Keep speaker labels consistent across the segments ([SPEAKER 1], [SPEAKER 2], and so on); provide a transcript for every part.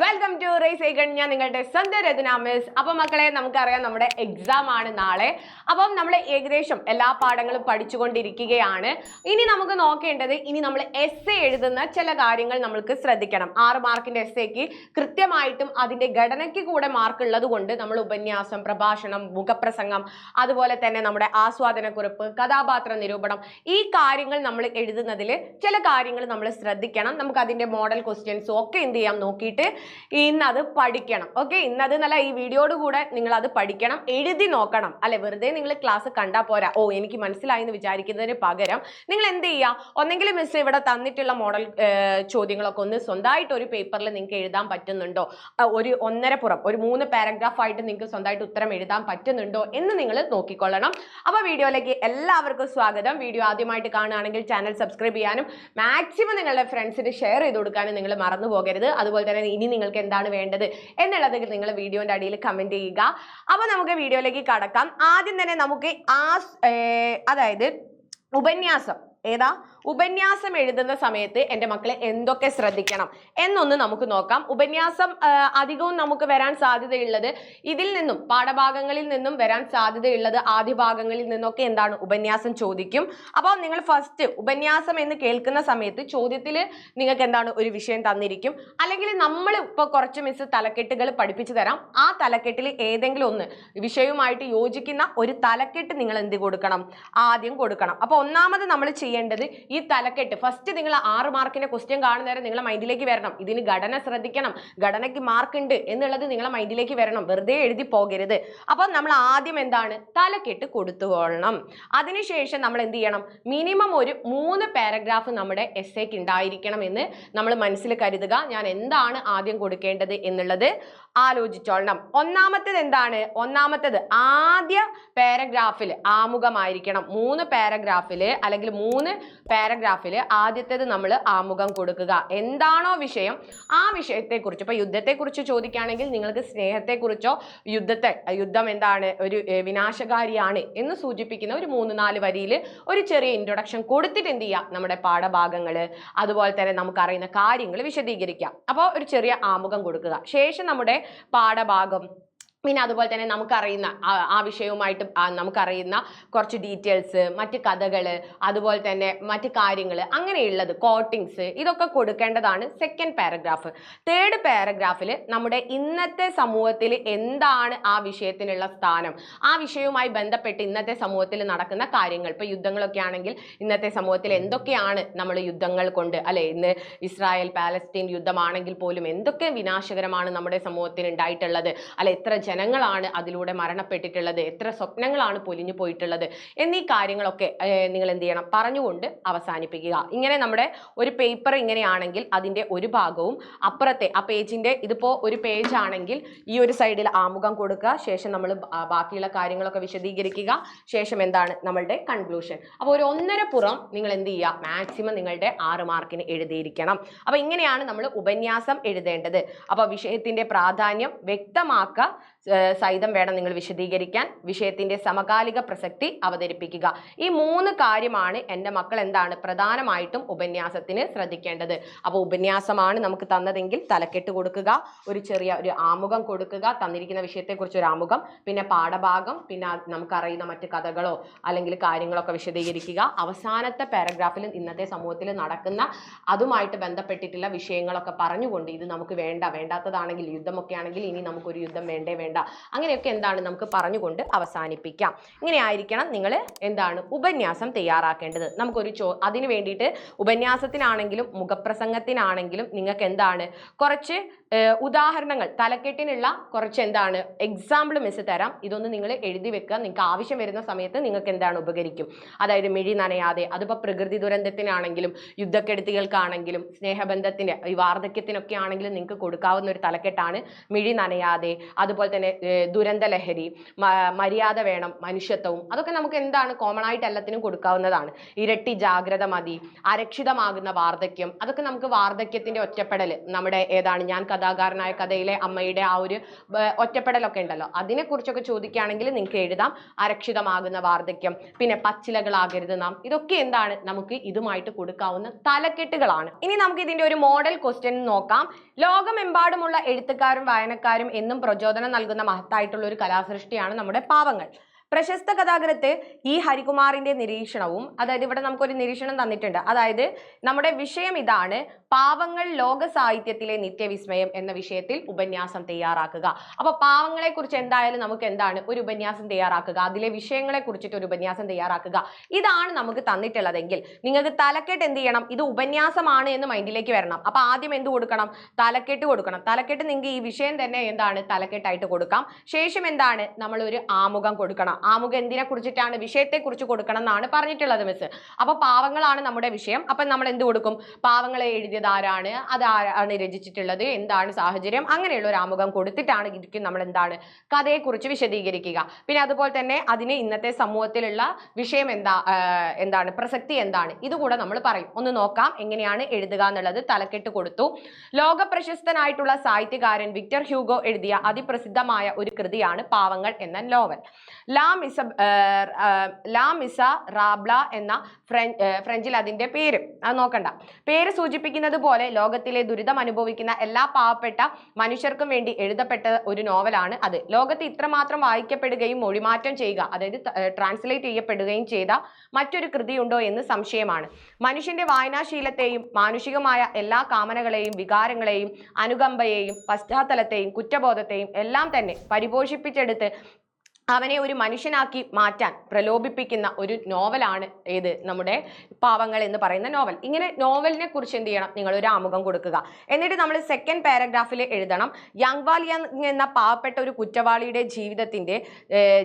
[SPEAKER 1] Welcome to raise icon. ഞാൻ നിങ്ങളുടെ സ്വന്തം രചന മിസ്. അപ്പൊ മക്കളെ, നമുക്കറിയാം നമ്മുടെ എക്സാം ആണ് നാളെ. അപ്പം നമ്മൾ ഏകദേശം എല്ലാ പാഠങ്ങളും പഠിച്ചുകൊണ്ടിരിക്കുകയാണ്. ഇനി നമുക്ക് നോക്കേണ്ടത്, ഇനി നമ്മൾ എസ് എഴുതുന്ന ചില കാര്യങ്ങൾ നമ്മൾക്ക് ശ്രദ്ധിക്കണം. 6 മാർക്കിന്റെ എസ്സേക്ക് കൃത്യമായിട്ടും അതിന്റെ ഘടനയ്ക്ക് കൂടെ മാർക്ക് ഉള്ളത് കൊണ്ട് നമ്മൾ ഉപന്യാസം, പ്രഭാഷണം, മുഖപ്രസംഗം, അതുപോലെ തന്നെ നമ്മുടെ ആസ്വാദനക്കുറിപ്പ്, കഥാപാത്ര നിരൂപണം, ഈ കാര്യങ്ങൾ നമ്മൾ എഴുതുന്നതിൽ ചില കാര്യങ്ങൾ നമ്മൾ ശ്രദ്ധിക്കണം. നമുക്ക് അതിന്റെ മോഡൽ ക്വസ്റ്റ്യൻസും ഒക്കെ എന്ത് ചെയ്യാം നോക്കിയിട്ട് ഇന്നത് പഠിക്കണം. ഓക്കെ, ഇന്നത് എന്നല്ല, ഈ വീഡിയോയോട് കൂടെ നിങ്ങൾ അത് പഠിക്കണം, എഴുതി നോക്കണം. അല്ലെ, വെറുതെ നിങ്ങൾ ക്ലാസ് കണ്ടാൽ പോരാ, ഓ എനിക്ക് മനസ്സിലായി എന്ന് വിചാരിക്കുന്നതിന് പകരം നിങ്ങൾ എന്ത് ചെയ്യുക, ഒന്നെങ്കിലും മിസ് ഇവിടെ തന്നിട്ടുള്ള മോഡൽ ചോദ്യങ്ങളൊക്കെ ഒന്ന് സ്വന്തമായിട്ട് ഒരു പേപ്പറിൽ നിങ്ങൾക്ക് എഴുതാൻ പറ്റുന്നുണ്ടോ, ഒരു 1.5 പുറം ഒരു 3 പാരഗ്രാഫ് ആയിട്ട് നിങ്ങൾക്ക് സ്വന്തമായിട്ട് ഉത്തരം എഴുതാൻ പറ്റുന്നുണ്ടോ എന്ന് നിങ്ങൾ നോക്കിക്കൊള്ളണം. അപ്പൊ വീഡിയോയിലേക്ക് എല്ലാവർക്കും സ്വാഗതം. വീഡിയോ ആദ്യമായിട്ട് കാണുകയാണെങ്കിൽ ചാനൽ സബ്സ്ക്രൈബ് ചെയ്യാനും മാക്സിമം നിങ്ങളുടെ ഫ്രണ്ട്സിന് ഷെയർ ചെയ്ത് കൊടുക്കാനും നിങ്ങൾ മറന്നു പോകരുത്. അതുപോലെ തന്നെ ഇനി നിങ്ങൾക്ക് എന്താണ് വേണ്ടത് എന്നുള്ളത് നിങ്ങൾ വീഡിയോന്റെ അടിയിൽ കമന്റ് ചെയ്യുക. അപ്പൊ നമുക്ക് വീഡിയോയിലേക്ക് കടക്കാം. ആദ്യം തന്നെ നമുക്ക് അതായത് ഉപന്യാസം ഉപന്യാസം എഴുതുന്ന സമയത്ത് എൻ്റെ മക്കളെ എന്തൊക്കെ ശ്രദ്ധിക്കണം എന്നൊന്ന് നമുക്ക് നോക്കാം. ഉപന്യാസം അധികവും നമുക്ക് വരാൻ സാധ്യതയുള്ളത് ഇതിൽ നിന്നും, പാഠഭാഗങ്ങളിൽ നിന്നും വരാൻ സാധ്യതയുള്ളത് ആദ്യ ഭാഗങ്ങളിൽ നിന്നൊക്കെ എന്താണ് ഉപന്യാസം ചോദിക്കും. അപ്പോൾ നിങ്ങൾ ഫസ്റ്റ് ഉപന്യാസം എന്ന് കേൾക്കുന്ന സമയത്ത് ചോദ്യത്തിൽ നിങ്ങൾക്ക് എന്താണ് ഒരു വിഷയം തന്നിരിക്കും, അല്ലെങ്കിൽ നമ്മൾ ഇപ്പോൾ കുറച്ച് മിസ് തലക്കെട്ടുകൾ പഠിപ്പിച്ചു തരാം. ആ തലക്കെട്ടിൽ ഏതെങ്കിലും ഒന്ന് വിഷയവുമായിട്ട് യോജിക്കുന്ന ഒരു തലക്കെട്ട് നിങ്ങൾ എന്ത് കൊടുക്കണം, ആദ്യം കൊടുക്കണം. അപ്പോൾ ഒന്നാമത് നമ്മൾ ചെയ്യേണ്ടത് ഈ തലക്കെട്ട് ഫസ്റ്റ് നിങ്ങൾ 6 മാർക്കിന്റെ ക്വസ്റ്റ്യൻ കാണുന്നേരം നിങ്ങളെ മൈൻഡിലേക്ക് വരണം. ഇതിന് ഘടന ശ്രദ്ധിക്കണം, ഘടനയ്ക്ക് മാർക്ക് ഉണ്ട് എന്നുള്ളത് നിങ്ങളെ മൈൻഡിലേക്ക് വരണം, വെറുതെ എഴുതി പോകരുത്. അപ്പൊ നമ്മൾ ആദ്യം എന്താണ് തലക്കെട്ട് കൊടുത്തുകൊള്ളണം. അതിനുശേഷം നമ്മൾ എന്ത് ചെയ്യണം, മിനിമം ഒരു 3 പാരഗ്രാഫ് നമ്മുടെ എസ്സേക്ക് ഉണ്ടായിരിക്കണം എന്ന് നമ്മൾ മനസ്സിൽ കരുതുക. ഞാൻ എന്താണ് ആദ്യം കൊടുക്കേണ്ടത് എന്നുള്ളത് ആലോചിച്ചോളണം. ഒന്നാമത്തേത് എന്താണ്, ഒന്നാമത്തേത് ആദ്യ പാരഗ്രാഫിൽ ആമുഖമായിരിക്കണം. 3 പാരഗ്രാഫിൽ അല്ലെങ്കിൽ 3 പാരഗ്രാഫിൽ ആദ്യത്തേത് നമ്മൾ ആമുഖം കൊടുക്കുക. എന്താണോ വിഷയം ആ വിഷയത്തെക്കുറിച്ച്, ഇപ്പൊ യുദ്ധത്തെക്കുറിച്ച് ചോദിക്കുകയാണെങ്കിൽ നിങ്ങൾക്ക് സ്നേഹത്തെക്കുറിച്ചോ യുദ്ധം എന്താണ്, ഒരു വിനാശകാരിയാണ് എന്ന് സൂചിപ്പിക്കുന്ന ഒരു 3-4 വരിയിൽ ഒരു ചെറിയ ഇൻട്രൊഡക്ഷൻ കൊടുത്തിട്ട് എന്ത് ചെയ്യുക, നമ്മുടെ പാഠഭാഗങ്ങൾ അതുപോലെ തന്നെ നമുക്കറിയുന്ന കാര്യങ്ങൾ വിശദീകരിക്കാം. അപ്പോൾ ഒരു ചെറിയ ആമുഖം കൊടുക്കുക. ശേഷം നമ്മുടെ പാഠഭാഗം, പിന്നെ അതുപോലെ തന്നെ നമുക്കറിയുന്ന ആ വിഷയവുമായിട്ട് നമുക്കറിയുന്ന കുറച്ച് ഡീറ്റെയിൽസ്, മറ്റ് കഥകൾ, അതുപോലെ തന്നെ മറ്റ് കാര്യങ്ങൾ, അങ്ങനെയുള്ളത് കോട്ടിങ്സ്, ഇതൊക്കെ കൊടുക്കേണ്ടതാണ് സെക്കൻഡ് പാരഗ്രാഫ്. തേർഡ് പാരഗ്രാഫിൽ നമ്മുടെ ഇന്നത്തെ സമൂഹത്തിൽ എന്താണ് ആ വിഷയത്തിനുള്ള സ്ഥാനം, ആ വിഷയവുമായി ബന്ധപ്പെട്ട് ഇന്നത്തെ സമൂഹത്തിൽ നടക്കുന്ന കാര്യങ്ങൾ, ഇപ്പോൾ യുദ്ധങ്ങളൊക്കെ ആണെങ്കിൽ ഇന്നത്തെ സമൂഹത്തിൽ എന്തൊക്കെയാണ് നമ്മൾ യുദ്ധങ്ങൾ കൊണ്ട്, അല്ലെ, ഇന്ന് ഇസ്രായേൽ പാലസ്തീൻ യുദ്ധമാണെങ്കിൽ പോലും എന്തൊക്കെ വിനാശകരമാണ് നമ്മുടെ സമൂഹത്തിന് ഉണ്ടായിട്ടുള്ളത്, അല്ലെ, എത്ര ജനങ്ങളാണ് അതിലൂടെ മരണപ്പെട്ടിട്ടുള്ളത്, എത്ര സ്വപ്നങ്ങളാണ് പൊലിഞ്ഞു പോയിട്ടുള്ളത് എന്നീ കാര്യങ്ങളൊക്കെ നിങ്ങൾ എന്ത് ചെയ്യണം, പറഞ്ഞുകൊണ്ട് അവസാനിപ്പിക്കുക. ഇങ്ങനെ നമ്മുടെ ഒരു പേപ്പർ ഇങ്ങനെയാണെങ്കിൽ അതിൻ്റെ ഒരു ഭാഗവും അപ്പുറത്തെ ആ പേജിൻ്റെ, ഇതിപ്പോൾ ഒരു പേജ് ആണെങ്കിൽ ഈ ഒരു സൈഡിൽ ആമുഖം കൊടുക്കുക, ശേഷം നമ്മൾ ബാക്കിയുള്ള കാര്യങ്ങളൊക്കെ വിശദീകരിക്കുക, ശേഷം എന്താണ് നമ്മളുടെ കൺക്ലൂഷൻ. അപ്പോൾ ഒരു 1.5 പുറം നിങ്ങൾ എന്ത് ചെയ്യുക, മാക്സിമം നിങ്ങളുടെ 6 മാർക്കിന് എഴുതിയിരിക്കണം. അപ്പോൾ ഇങ്ങനെയാണ് നമ്മൾ ഉപന്യാസം എഴുതേണ്ടത്. അപ്പോൾ വിഷയത്തിൻ്റെ പ്രാധാന്യം വ്യക്തമാക്കുക സഹിതം വേണം നിങ്ങൾ വിശദീകരിക്കാൻ. വിഷയത്തിന്റെ സമകാലിക പ്രസക്തി അവതരിപ്പിക്കുക. ഈ 3 കാര്യമാണ് എൻ്റെ മക്കൾ എന്താണ് പ്രധാനമായിട്ടും ഉപന്യാസത്തിന് ശ്രദ്ധിക്കേണ്ടത്. അപ്പോൾ ഉപന്യാസമാണ് നമുക്ക് തന്നതെങ്കിൽ തലക്കെട്ട് കൊടുക്കുക, ഒരു ചെറിയ ഒരു ആമുഖം കൊടുക്കുക, തന്നിരിക്കുന്ന വിഷയത്തെക്കുറിച്ച് ഒരു ആമുഖം, പിന്നെ പാഠഭാഗം, പിന്നെ നമുക്കറിയുന്ന മറ്റ് കഥകളോ അല്ലെങ്കിൽ കാര്യങ്ങളൊക്കെ വിശദീകരിക്കുക. അവസാനത്തെ പാരഗ്രാഫിൽ ഇന്നത്തെ സമൂഹത്തിൽ നടക്കുന്ന അതുമായിട്ട് ബന്ധപ്പെട്ടിട്ടുള്ള വിഷയങ്ങളൊക്കെ പറഞ്ഞുകൊണ്ട് ഇത് നമുക്ക് വേണ്ടാത്തതാണെങ്കിൽ, യുദ്ധമൊക്കെ ആണെങ്കിൽ ഇനി നമുക്കൊരു യുദ്ധം വേണ്ട, അങ്ങനെയൊക്കെ എന്താണ് നമുക്ക് പറഞ്ഞുകൊണ്ട് അവസാനിപ്പിക്കാം. ഇങ്ങനെ ആയിരിക്കണം നിങ്ങൾ എന്താണ് ഉപന്യാസം തയ്യാറാക്കേണ്ടത്. നമുക്കൊരു അതിന് വേണ്ടിയിട്ട് ഉപന്യാസത്തിനാണെങ്കിലും മുഖപ്രസംഗത്തിനാണെങ്കിലും നിങ്ങൾക്ക് എന്താണ് കുറച്ച് ഉദാഹരണങ്ങൾ, തലക്കെട്ടിനുള്ള കുറച്ച് എന്താണ് എക്സാമ്പിൾ മിസ് തരാം. ഇതൊന്ന് നിങ്ങൾ എഴുതി വെക്കുക, നിങ്ങൾക്ക് ആവശ്യം വരുന്ന സമയത്ത് നിങ്ങൾക്ക് എന്താണ് ഉപകരിക്കും. അതായത് മിഴി നനയാതെ, അതിപ്പോൾ പ്രകൃതി ദുരന്തത്തിനാണെങ്കിലും യുദ്ധക്കെടുതികൾക്കാണെങ്കിലും സ്നേഹബന്ധത്തിന്റെ ഈ വാർദ്ധക്യത്തിനൊക്കെ ആണെങ്കിലും നിങ്ങൾക്ക് കൊടുക്കാവുന്ന ഒരു തലക്കെട്ടാണ് മിഴി നനയാതെ. അതുപോലെ തന്നെ തന്നെ ദുരന്തലഹരി, മര്യാദ വേണം, മനുഷ്യത്വവും, അതൊക്കെ നമുക്ക് എന്താണ് കോമൺ ആയിട്ട് എല്ലാത്തിനും കൊടുക്കാവുന്നതാണ്. ഇരട്ടി ജാഗ്രത മതി, അരക്ഷിതമാകുന്ന വാർദ്ധക്യം, അതൊക്കെ നമുക്ക് വാർദ്ധക്യത്തിന്റെ ഒറ്റപ്പെടൽ, നമ്മുടെ ഏതാണ് ഞാൻ കഥാകാരനായ കഥയിലെ അമ്മയുടെ ആ ഒരു ഒറ്റപ്പെടലൊക്കെ ഉണ്ടല്ലോ, അതിനെ കുറിച്ചൊക്കെ ചോദിക്കുകയാണെങ്കിൽ നിങ്ങൾക്ക് എഴുതാം അരക്ഷിതമാകുന്ന വാർദ്ധക്യം. പിന്നെ പച്ചിലകളാകരുത് നാം, ഇതൊക്കെ എന്താണ് നമുക്ക് ഇതുമായിട്ട് കൊടുക്കാവുന്ന തലക്കെട്ടുകളാണ്. ഇനി നമുക്ക് ഇതിന്റെ ഒരു മോഡൽ ക്വസ്റ്റ്യൻ നോക്കാം. ലോകമെമ്പാടുമുള്ള എഴുത്തുകാരും വായനക്കാരും എന്നും പ്രചോദനം നൽകുന്ന മഹത്തായിട്ടുള്ള ഒരു കലാസൃഷ്ടിയാണ് നമ്മുടെ പാവങ്ങൾ. പ്രശസ്ത കഥാകൃത്ത് ഇ ഹരികുമാറിന്റെ നിരീക്ഷണവും, അതായത് ഇവിടെ നമുക്കൊരു നിരീക്ഷണം തന്നിട്ടുണ്ട്, അതായത് നമ്മുടെ വിഷയം ഇതാണ്, പാവങ്ങൾ ലോക സാഹിത്യത്തിലെ നിത്യവിസ്മയം എന്ന വിഷയത്തിൽ ഉപന്യാസം തയ്യാറാക്കുക. അപ്പൊ പാവങ്ങളെ കുറിച്ച് എന്തായാലും നമുക്ക് എന്താണ് ഒരു ഉപന്യാസം തയ്യാറാക്കുക, അതിലെ വിഷയങ്ങളെ കുറിച്ചിട്ട് ഒരു ഉപന്യാസം തയ്യാറാക്കുക, ഇതാണ് നമുക്ക് തന്നിട്ടുള്ളതെങ്കിൽ നിങ്ങൾക്ക് തലക്കെട്ട് എന്ത് ചെയ്യണം, ഇത് ഉപന്യാസമാണ് എന്ന് മൈൻഡിലേക്ക് വരണം. അപ്പൊ ആദ്യം എന്ത് കൊടുക്കണം, തലക്കെട്ട് കൊടുക്കണം. തലക്കെട്ട് നിങ്ങൾക്ക് ഈ വിഷയം തന്നെ എന്താണ് തലക്കെട്ടായിട്ട് കൊടുക്കാം. ശേഷം എന്താണ് നമ്മൾ ഒരു ആമുഖം കൊടുക്കണം. ആമുഖം എന്തിനെ കുറിച്ചിട്ടാണ്, വിഷയത്തെ കുറിച്ച് കൊടുക്കണം എന്നാണ് പറഞ്ഞിട്ടുള്ളത് മിസ്. അപ്പൊ പാവങ്ങളാണ് നമ്മുടെ വിഷയം. അപ്പൊ നമ്മൾ എന്ത് കൊടുക്കും, പാവങ്ങളെ എഴുതിയത് ആരാണ്, അതാരാണ് രചിച്ചിട്ടുള്ളത്, എന്താണ് സാഹചര്യം, അങ്ങനെയുള്ള ഒരു ആമുഖം കൊടുത്തിട്ടാണ് ഇരിക്കും നമ്മൾ എന്താണ് കഥയെക്കുറിച്ച് വിശദീകരിക്കുക. പിന്നെ അതുപോലെ തന്നെ അതിന് ഇന്നത്തെ സമൂഹത്തിലുള്ള വിഷയം എന്താണ് പ്രസക്തി എന്താണ്, ഇതുകൂടെ നമ്മൾ പറയും. ഒന്ന് നോക്കാം എങ്ങനെയാണ് എഴുതുക എന്നുള്ളത്. തലക്കെട്ട് കൊടുത്തു. ലോക പ്രശസ്തനായിട്ടുള്ള സാഹിത്യകാരൻ വിക്ടർ ഹ്യൂഗോ എഴുതിയ അതിപ്രസിദ്ധമായ ഒരു കൃതിയാണ് പാവങ്ങൾ എന്ന നോവൽ. ലാ മിസ റാബ്ല എന്ന ഫ്രഞ്ചിൽ അതിന്റെ പേര്, അത് നോക്കണ്ട. പേര് സൂചിപ്പിക്കുന്നത് പോലെ ലോകത്തിലെ ദുരിതം അനുഭവിക്കുന്ന എല്ലാ പാവപ്പെട്ട മനുഷ്യർക്കും വേണ്ടി എഴുതപ്പെട്ട ഒരു നോവലാണ് അത്. ലോകത്ത് ഇത്രമാത്രം വായിക്കപ്പെടുകയും മൊഴിമാറ്റം ചെയ്യുക, അതായത് ട്രാൻസ്ലേറ്റ് ചെയ്യപ്പെടുകയും ചെയ്ത മറ്റൊരു കൃതിയുണ്ടോ എന്ന് സംശയമാണ്. മനുഷ്യന്റെ വായനാശീലത്തെയും മാനുഷികമായ എല്ലാ കാമനകളെയും വികാരങ്ങളെയും അനുകമ്പയെയും പശ്ചാത്തലത്തെയും കുറ്റബോധത്തെയും എല്ലാം തന്നെ പരിപോഷിപ്പിച്ചെടുത്ത് അവനെ ഒരു മനുഷ്യനാക്കി മാറ്റാൻ പ്രലോഭിപ്പിക്കുന്ന ഒരു നോവലാണ് ഏത്, നമ്മുടെ പാവങ്ങൾ എന്ന് പറയുന്ന നോവൽ. ഇങ്ങനെ നോവലിനെ കുറിച്ച് എന്ത് ചെയ്യണം, നിങ്ങൾ ഒരു ആമുഖം കൊടുക്കുക. എന്നിട്ട് നമ്മൾ സെക്കൻഡ് പാരഗ്രാഫിൽ എഴുതണം, യങ്വാലിയ എന്ന പാവപ്പെട്ട ഒരു കുറ്റവാളിയുടെ